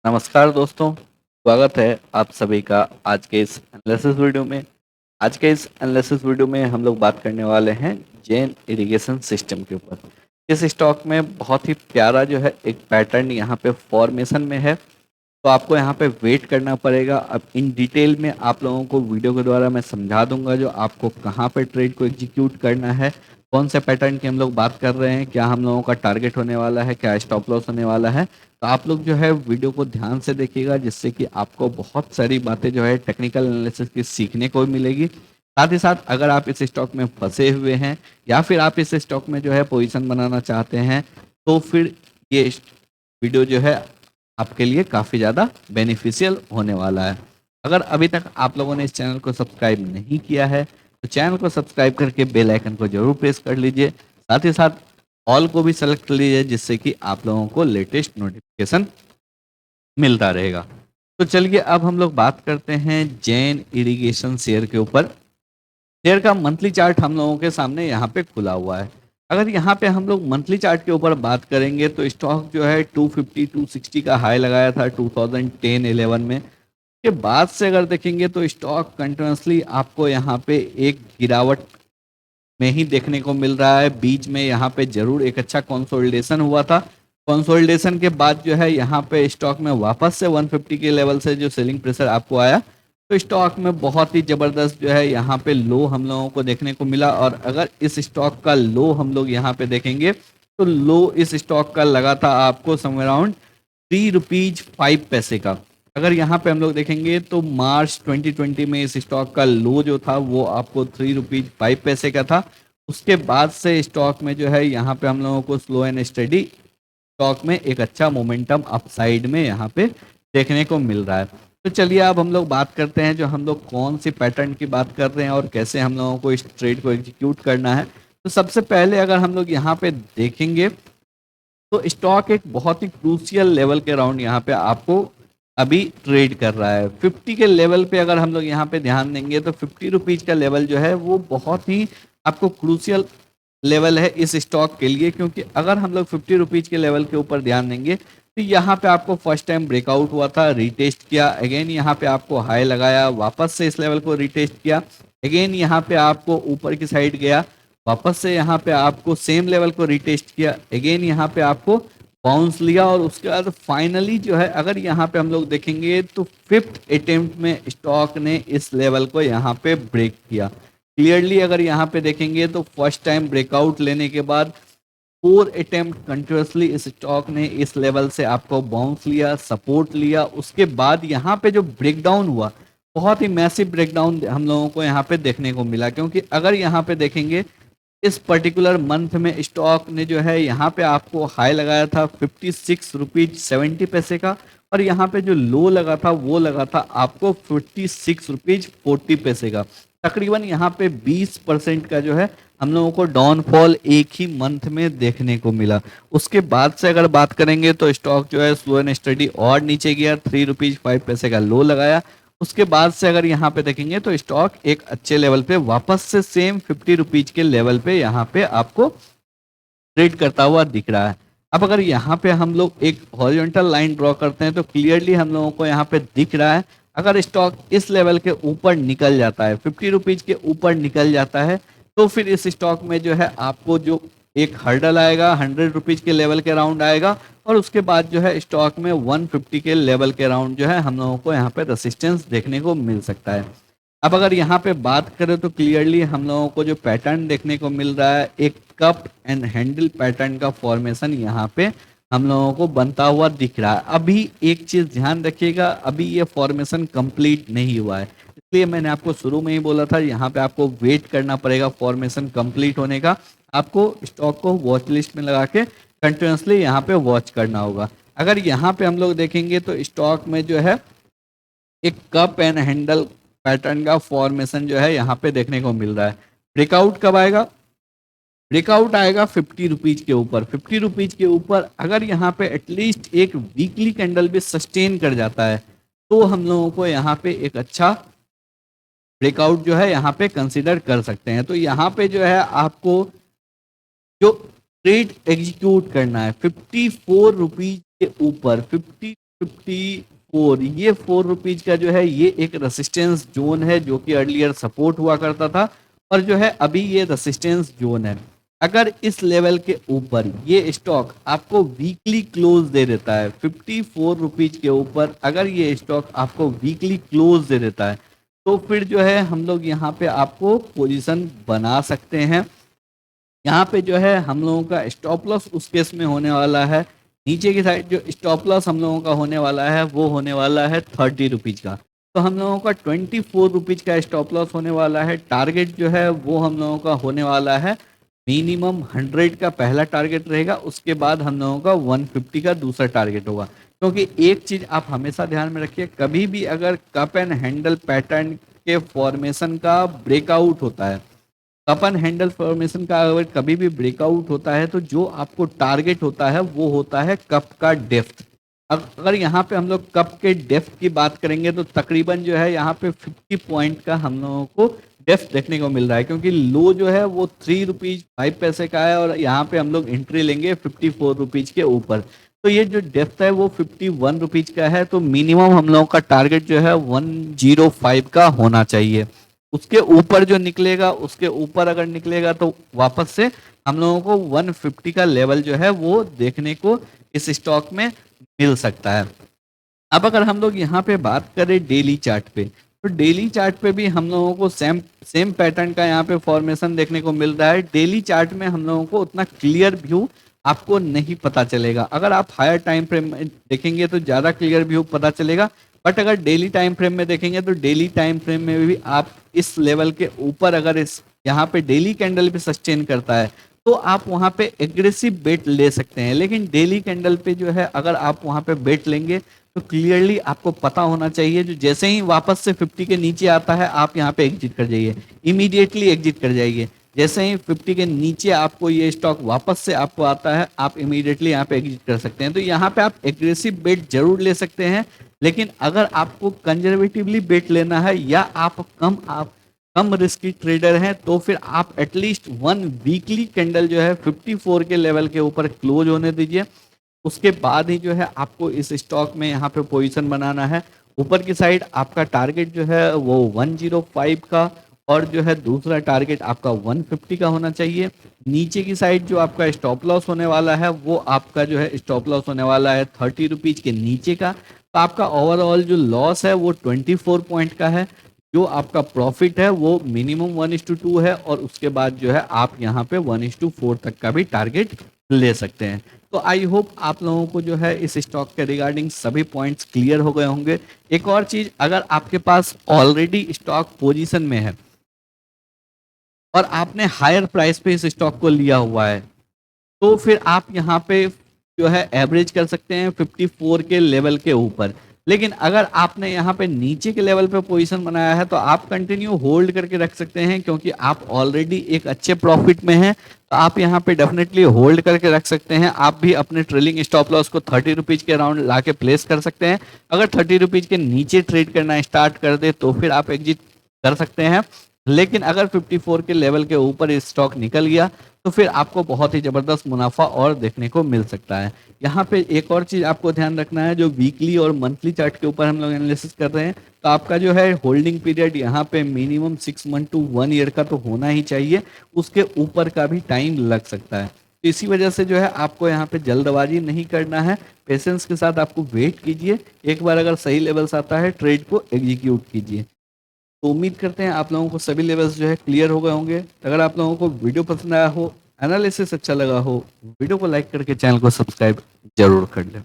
नमस्कार दोस्तों, स्वागत है आप सभी का आज के इस एनालिसिस वीडियो में। आज के इस एनालिसिस वीडियो में हम लोग बात करने वाले हैं जैन इरिगेशन सिस्टम के ऊपर। इस स्टॉक में बहुत ही प्यारा जो है एक पैटर्न यहाँ पे फॉर्मेशन में है, तो आपको यहाँ पे वेट करना पड़ेगा। अब इन डिटेल में आप लोगों को वीडियो के द्वारा मैं समझा दूंगा जो आपको कहाँ पे ट्रेड को एग्जीक्यूट करना है, कौन से पैटर्न की हम लोग बात कर रहे हैं, क्या हम लोगों का टारगेट होने वाला है, क्या स्टॉप लॉस होने वाला है। तो आप लोग जो है वीडियो को ध्यान से देखिएगा, जिससे कि आपको बहुत सारी बातें जो है टेक्निकल एनालिसिस की सीखने को मिलेगी। साथ ही साथ अगर आप इस स्टॉक में फंसे हुए हैं या फिर आप इस स्टॉक में जो है पोजीशन बनाना चाहते हैं, तो फिर ये वीडियो जो है आपके लिए काफ़ी ज़्यादा बेनिफिशियल होने वाला है। अगर अभी तक आप लोगों ने इस चैनल को सब्सक्राइब नहीं किया है, तो चैनल को सब्सक्राइब करके बेल आइकन को जरूर प्रेस कर लीजिए। साथ ही साथ ऑल को भी सेलेक्ट कर लीजिए, जिससे कि आप लोगों को लेटेस्ट नोटिफिकेशन मिलता रहेगा। तो चलिए अब हम लोग बात करते हैं जैन इरिगेशन शेयर के ऊपर। शेयर का मंथली चार्ट हम लोगों के सामने यहाँ पे खुला हुआ है। अगर यहाँ पे हम लोग मंथली चार्ट के ऊपर बात करेंगे, तो स्टॉक जो है 250 260 का हाई लगाया था 2010-11 में। के बाद से अगर देखेंगे तो स्टॉक कंटिन्यूसली आपको यहाँ पे एक गिरावट में ही देखने को मिल रहा है। बीच में यहाँ पे जरूर एक अच्छा कंसोलिडेशन हुआ था। कंसोलिडेशन के बाद जो है यहाँ पे स्टॉक में वापस से 150 के लेवल से जो सेलिंग प्रेशर आपको आया, तो स्टॉक में बहुत ही जबरदस्त जो है यहाँ पे लो हम लोगों को देखने को मिला। और अगर इस स्टॉक का लो हम लोग यहाँ पे देखेंगे, तो लो इस स्टॉक का लगा था आपको समवेयर अराउंड ₹3.05 का। अगर यहाँ पे हम लोग देखेंगे तो मार्च 2020 में इस स्टॉक का लो जो था वो आपको ₹3.05 का था। उसके बाद से स्टॉक में जो है यहाँ पे हम लोगों को स्लो एंड स्टडी स्टॉक में एक अच्छा मोमेंटम अपसाइड में यहाँ पे देखने को मिल रहा है। तो चलिए अब हम लोग बात करते हैं जो हम लोग कौन सी पैटर्न की बात कर रहे हैं और कैसे हम लोगों को इस ट्रेड को एग्जीक्यूट करना है। तो सबसे पहले अगर हम लोग यहाँ पे देखेंगे, तो स्टॉक एक बहुत ही क्रूशियल लेवल के अराउंड यहाँ पे आपको अभी ट्रेड कर रहा है। 50 के लेवल पे अगर हम लोग यहाँ पे ध्यान देंगे, तो 50 रुपीज का लेवल जो है वो बहुत ही आपको क्रूशियल लेवल है इस स्टॉक के लिए। क्योंकि अगर हम लोग 50 रुपीज के लेवल के ऊपर ध्यान देंगे, तो यहाँ पे आपको फर्स्ट टाइम ब्रेकआउट हुआ था, रिटेस्ट किया, अगेन यहाँ पे आपको हाई लगाया, वापस से इस लेवल को रिटेस्ट किया, अगेन यहाँ पे आपको ऊपर की साइड गया, वापस से यहाँ पे आपको सेम लेवल को रिटेस्ट किया, अगेन यहाँ पे आपको बाउंस लिया, और उसके बाद फाइनली जो है अगर यहाँ पे हम लोग देखेंगे तो फिफ्थ अटेम्प्ट में स्टॉक ने इस लेवल को यहाँ पे ब्रेक किया। क्लियरली अगर यहाँ पे देखेंगे तो फर्स्ट टाइम ब्रेकआउट लेने के बाद 4 अटेम्प्ट कंटिन्यूसली इस स्टॉक ने इस लेवल से आपको बाउंस लिया, सपोर्ट लिया। उसके बाद यहाँ पे जो ब्रेकडाउन हुआ, बहुत ही मैसिव ब्रेकडाउन हम लोगों को यहाँ पे देखने को मिला। क्योंकि अगर यहाँ पे देखेंगे इस पर्टिकुलर मंथ में स्टॉक ने जो है यहाँ पे आपको हाई लगाया था 56 रुपीज 70 पैसे का, और यहाँ पे जो लो लगा था वो लगा था आपको 56 रुपीज 40 पैसे का। तकरीबन यहाँ पे 20% का जो है हम लोगों को डाउनफॉल एक ही मंथ में देखने को मिला। उसके बाद से अगर बात करेंगे तो स्टॉक जो है स्लो एंड स्टडी और नीचे गया, ₹3.05 का लो लगाया। उसके बाद से अगर यहाँ पे देखेंगे तो स्टॉक एक अच्छे लेवल पे वापस से सेम 50 रुपीज के लेवल पे यहाँ पे आपको ट्रेड करता हुआ दिख रहा है। अब अगर यहाँ पे हम लोग एक हॉरिजॉन्टल लाइन ड्रॉ करते हैं, तो क्लियरली हम लोगों को यहाँ पे दिख रहा है, अगर स्टॉक इस लेवल के ऊपर निकल जाता है, 50 रुपीज के ऊपर निकल जाता है, तो फिर इस स्टॉक में जो है आपको जो एक हर्डल आएगा 100 रुपीज के लेवल के राउंड आएगा, और उसके बाद जो है स्टॉक में 150 के लेवल के राउंड जो है हम लोगों को यहाँ पे रेसिस्टेंस देखने को मिल सकता है। अब अगर यहाँ पे बात करें तो क्लियरली हम लोगों को जो पैटर्न देखने को मिल रहा है, एक कप एंड हैंडल पैटर्न का फॉर्मेशन यहाँ पे हम लोगों को बनता हुआ दिख रहा है। अभी एक चीज ध्यान रखिएगा, अभी ये फॉर्मेशन कंप्लीट नहीं हुआ है, इसलिए मैंने आपको शुरू में ही बोला था यहाँ पे आपको वेट करना पड़ेगा फॉर्मेशन कंप्लीट होने का। आपको स्टॉक को वॉच लिस्ट में लगा के कंटिन्यूसली यहाँ पे वॉच करना होगा। अगर यहाँ पे हम लोग देखेंगे तो स्टॉक में जो है एक कप एंड हैंडल पैटर्न का फॉर्मेशन जो है यहाँ पे देखने को मिल रहा है। ब्रेकआउट कब आएगा? ब्रेकआउट आएगा 50 रुपीज के ऊपर। 50 रुपीज के ऊपर अगर यहाँ पे एटलीस्ट एक वीकली कैंडल भी सस्टेन कर जाता है, तो हम लोगों को यहाँ पे एक अच्छा ब्रेकआउट जो है यहाँ पे कंसिडर कर सकते हैं। तो यहाँ पे जो है आपको जो ट्रेड एग्जीक्यूट करना है 54 रुपीज के ऊपर, 50 154, ये 4 रुपीज का जो है ये एक रेसिस्टेंस जोन है जो कि अर्लियर सपोर्ट हुआ करता था और जो है अभी ये रेसिस्टेंस जोन है। अगर इस लेवल के ऊपर ये स्टॉक आपको वीकली क्लोज दे देता है 54 रुपीज के ऊपर, अगर ये स्टॉक आपको वीकली क्लोज दे देता है तो फिर जो है हम लोग यहाँ पे आपको पोजीशन बना सकते हैं। यहाँ पे जो है हम लोगों का स्टॉप लॉस उस केस में होने वाला है, नीचे की साइड जो स्टॉप लॉस हम लोगों का होने वाला है वो होने वाला है 30 रुपीज का। तो हम लोगों का 24 रुपीज का स्टॉप लॉस होने वाला है। टारगेट जो है वो हम लोगों का होने वाला है मिनिमम 100 का पहला टारगेट रहेगा, उसके बाद हम लोगों का 150 का दूसरा टारगेट होगा। क्योंकि एक चीज आप हमेशा ध्यान में रखिए, कभी भी अगर कप एंड हैंडल पैटर्न के फॉर्मेशन का ब्रेकआउट होता है, कप एंड हैंडल फॉर्मेशन का अगर कभी भी ब्रेकआउट होता है तो जो आपको टारगेट होता है वो होता है कप का डेप्थ। अगर यहाँ पे हम लोग कप के डेप्थ की बात करेंगे तो तकरीबन जो है यहाँ पे 50 पॉइंट का हम लोगों को डेप्थ देखने को मिल रहा है, क्योंकि लो जो है वो 3 रुपीज 5 पैसे का है और यहाँ पे हम लोग एंट्री लेंगे 54 रुपीज के ऊपर। तो ये जो डेप्थ है वो 51 रुपीज का है, तो मिनिमम हम लोगों का टारगेट जो है 105 का होना चाहिए। उसके ऊपर जो निकलेगा, उसके ऊपर अगर निकलेगा तो वापस से हम लोगों को 150 का लेवल जो है वो देखने को इस स्टॉक में मिल सकता है। अब अगर हम लोग यहाँ पे बात करें डेली चार्ट पे, तो डेली चार्ट पे भी हम लोगों को सेम पैटर्न का यहाँ पे फॉर्मेशन देखने को मिल रहा है। डेली चार्ट में हम लोगों को उतना क्लियर व्यू आपको नहीं पता चलेगा, अगर आप हायर टाइम फ्रेम में देखेंगे तो ज़्यादा क्लियर व्यू पता चलेगा, बट अगर डेली टाइम फ्रेम में देखेंगे तो डेली टाइम फ्रेम में भी आप इस लेवल के ऊपर अगर इस यहाँ पे डेली कैंडल भी सस्टेन करता है तो आप वहाँ पे एग्रेसिव बेट ले सकते हैं। लेकिन डेली कैंडल पे जो है अगर आप वहाँ पे बेट लेंगे तो क्लियरली आपको पता होना चाहिए, जो जैसे ही वापस से 50 के नीचे आता है आप यहाँ पे एग्जिट कर जाइए, इमीडिएटली एग्जिट कर जाइए। जैसे ही 50 के नीचे आपको ये स्टॉक वापस से आपको आता है आप इमीडिएटली यहाँ पे एग्जिट कर सकते हैं। तो यहाँ पे आप एग्रेसिव बेट जरूर ले सकते हैं, लेकिन अगर आपको कंजर्वेटिवली बेट लेना है या आप कम रिस्की ट्रेडर हैं तो फिर आप एटलीस्ट 1 वीकली कैंडल जो है 54 के लेवल के ऊपर क्लोज होने दीजिए, उसके बाद ही जो है आपको इस स्टॉक में यहाँ पे पोजीशन बनाना है। ऊपर की साइड आपका टारगेट जो है वो 105 का और जो है दूसरा टारगेट आपका 150 का होना चाहिए। नीचे की साइड जो आपका स्टॉप लॉस होने वाला है वो आपका जो है स्टॉप लॉस होने वाला है 30 रुपीज के नीचे का। तो आपका ओवरऑल जो लॉस है वो 24 पॉइंट का है। जो आपका प्रॉफिट है वो मिनिमम 1:2 है और उसके बाद जो है आप यहाँ पे 1:4 तक का भी टारगेट ले सकते हैं। तो आई होप आप लोगों को जो है इस स्टॉक के रिगार्डिंग सभी पॉइंट्स क्लियर हो गए होंगे। एक और चीज, अगर आपके पास ऑलरेडी स्टॉक पोजीशन में है और आपने हायर प्राइस पे इस स्टॉक को लिया हुआ है तो फिर आप यहाँ पे जो है एवरेज कर सकते हैं 54 के लेवल के ऊपर। लेकिन अगर आपने यहाँ पे नीचे के लेवल पे पोजीशन बनाया है तो आप कंटिन्यू होल्ड करके रख सकते हैं, क्योंकि आप ऑलरेडी एक अच्छे प्रॉफिट में हैं। तो आप यहाँ पे डेफिनेटली होल्ड करके रख सकते हैं। आप भी अपने ट्रेलिंग स्टॉप लॉस को 30 रुपीज के अराउंड ला के प्लेस कर सकते हैं। अगर 30 रुपीज के नीचे ट्रेड करना स्टार्ट कर दे तो फिर आप एग्जिट कर सकते हैं। लेकिन अगर 54 के लेवल के ऊपर स्टॉक निकल गया तो फिर आपको बहुत ही जबरदस्त मुनाफा और देखने को मिल सकता है। यहाँ पे एक और चीज आपको ध्यान रखना है, जो वीकली और मंथली चार्ट के ऊपर हम लोग एनालिसिस कर रहे हैं तो आपका जो है होल्डिंग पीरियड यहाँ पे मिनिमम 6 मंथ टू 1 ईयर का तो होना ही चाहिए, उसके ऊपर का भी टाइम लग सकता है। तो इसी वजह से जो है आपको यहाँ पे जल्दबाजी नहीं करना है, पेशेंस के साथ आपको वेट कीजिए। एक बार अगर सही लेवल्स आता है ट्रेड को एग्जीक्यूट कीजिए। तो उम्मीद करते हैं आप लोगों को सभी लेवल्स जो है क्लियर हो गए होंगे। अगर आप लोगों को वीडियो पसंद आया हो, एनालिसिस अच्छा लगा हो, वीडियो को लाइक करके चैनल को सब्सक्राइब जरूर कर लें।